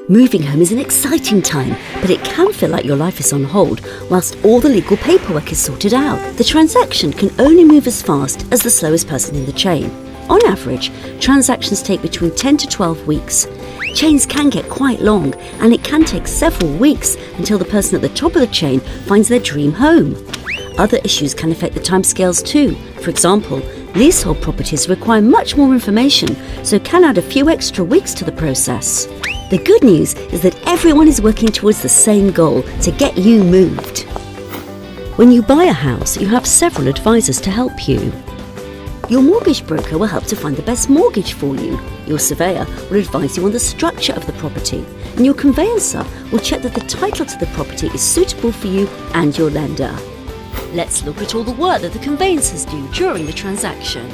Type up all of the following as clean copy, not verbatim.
Moving home is an exciting time, but it can feel like your life is on hold whilst all the legal paperwork is sorted out. The transaction can only move as fast as the slowest person in the chain. On average, transactions take between 10 to 12 weeks. Chains can get quite long, and it can take several weeks until the person at the top of the chain finds their dream home. Other issues can affect the timescales too. For example, leasehold properties require much more information, so can add a few extra weeks to the process. The good news is that everyone is working towards the same goal, to get you moved. When you buy a house, you have several advisors to help you. Your mortgage broker will help to find the best mortgage for you. Your surveyor will advise you on the structure of the property, and your conveyancer will check that the title to the property is suitable for you and your lender. Let's look at all the work that the conveyancers do during the transaction.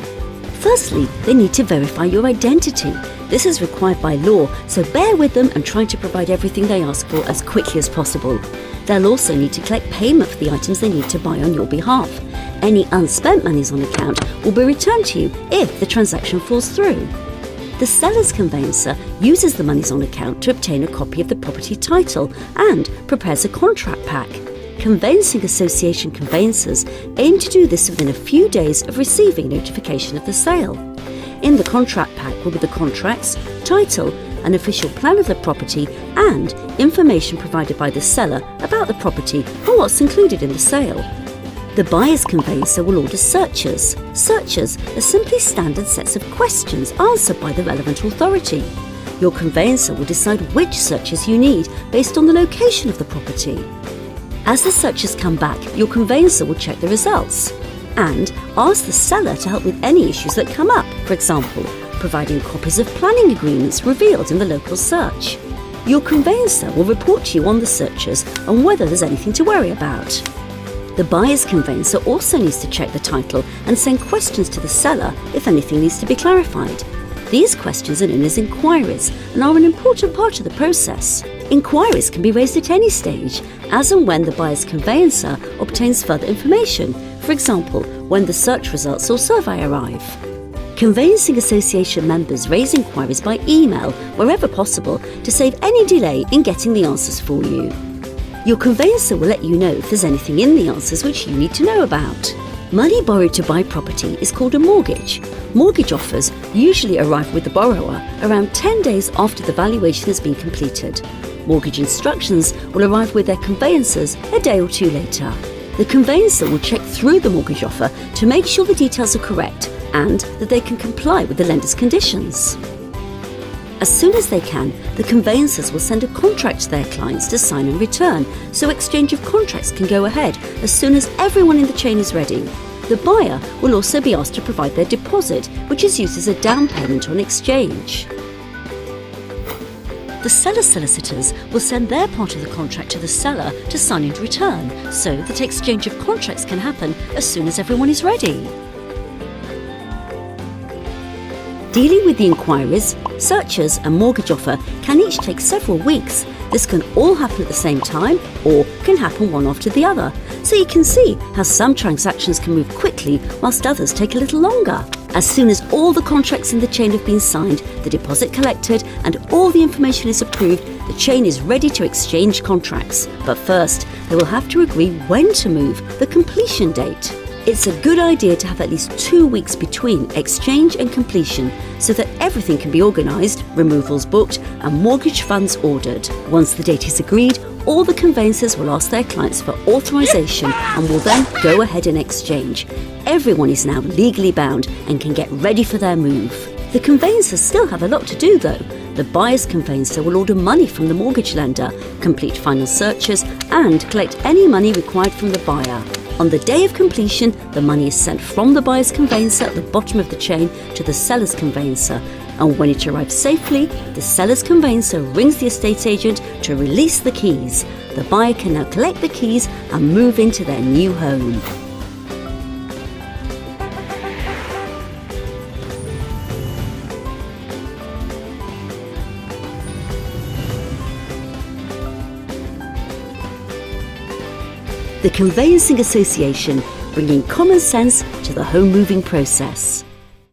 Firstly, they need to verify your identity. This is required by law, so bear with them and try to provide everything they ask for as quickly as possible. They'll also need to collect payment for the items they need to buy on your behalf. Any unspent monies on account will be returned to you if the transaction falls through. The seller's conveyancer uses the monies on account to obtain a copy of the property title and prepares a contract pack. Conveyancing Association conveyancers aim to do this within a few days of receiving notification of the sale. In the contract pack will be the contracts, title, an official plan of the property, and information provided by the seller about the property and what's included in the sale. The buyer's conveyancer will order searches. Searches are simply standard sets of questions answered by the relevant authority. Your conveyancer will decide which searches you need based on the location of the property. As the searches come back, your conveyancer will check the results and ask the seller to help with any issues that come up, for example, providing copies of planning agreements revealed in the local search. Your conveyancer will report to you on the searches and whether there's anything to worry about. The buyer's conveyancer also needs to check the title and send questions to the seller if anything needs to be clarified. These questions are known as inquiries and are an important part of the process. Inquiries can be raised at any stage, as and when the buyer's conveyancer obtains further information, for example, when the search results or survey arrive. Conveyancing Association members raise inquiries by email wherever possible to save any delay in getting the answers for you. Your conveyancer will let you know if there's anything in the answers which you need to know about. Money borrowed to buy property is called a mortgage. Mortgage offers usually arrive with the borrower around 10 days after the valuation has been completed. Mortgage instructions will arrive with their conveyancers a day or two later. The conveyancer will check through the mortgage offer to make sure the details are correct and that they can comply with the lender's conditions. As soon as they can, the conveyancers will send a contract to their clients to sign and return, so exchange of contracts can go ahead as soon as everyone in the chain is ready. The buyer will also be asked to provide their deposit, which is used as a down payment on exchange. The seller's solicitors will send their part of the contract to the seller to sign and return, so that exchange of contracts can happen as soon as everyone is ready. Dealing with the inquiries, searches and mortgage offer can each take several weeks. This can all happen at the same time or can happen one after the other. So you can see how some transactions can move quickly whilst others take a little longer. As soon as all the contracts in the chain have been signed, the deposit collected and all the information is approved, the chain is ready to exchange contracts. But first, they will have to agree when to move, the completion date. It's a good idea to have at least 2 weeks between exchange and completion so that everything can be organised, removals booked and mortgage funds ordered. Once the date is agreed, all the conveyancers will ask their clients for authorisation and will then go ahead and exchange. Everyone is now legally bound and can get ready for their move. The conveyancers still have a lot to do though. The buyer's conveyancer will order money from the mortgage lender, complete final searches and collect any money required from the buyer. On the day of completion, the money is sent from the buyer's conveyancer at the bottom of the chain to the seller's conveyancer, and when it arrives safely, the seller's conveyancer rings the estate agent to release the keys. The buyer can now collect the keys and move into their new home. The Conveyancing Association, bringing common sense to the home moving process.